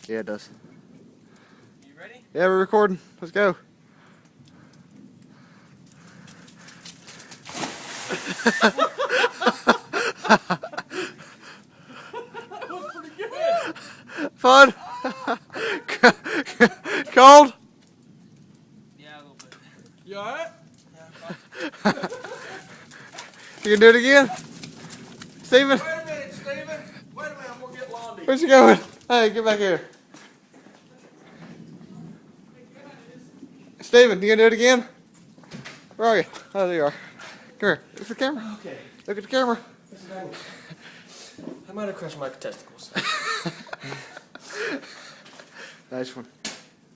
Yeah, it does. You ready? Yeah, we're recording. Let's go. That was pretty good. Fun. Cold. Yeah, a little bit. You alright? You can do it again, Steven. Wait a minute, Steven. Wait a minute, I'm gonna get Londy. Where's you going? Hey, get back here. Steven, you gonna do it again? Where are you? Oh, there you are. Come here. Look at the camera. Okay. Look at the camera. I might have crushed my testicles. Nice one.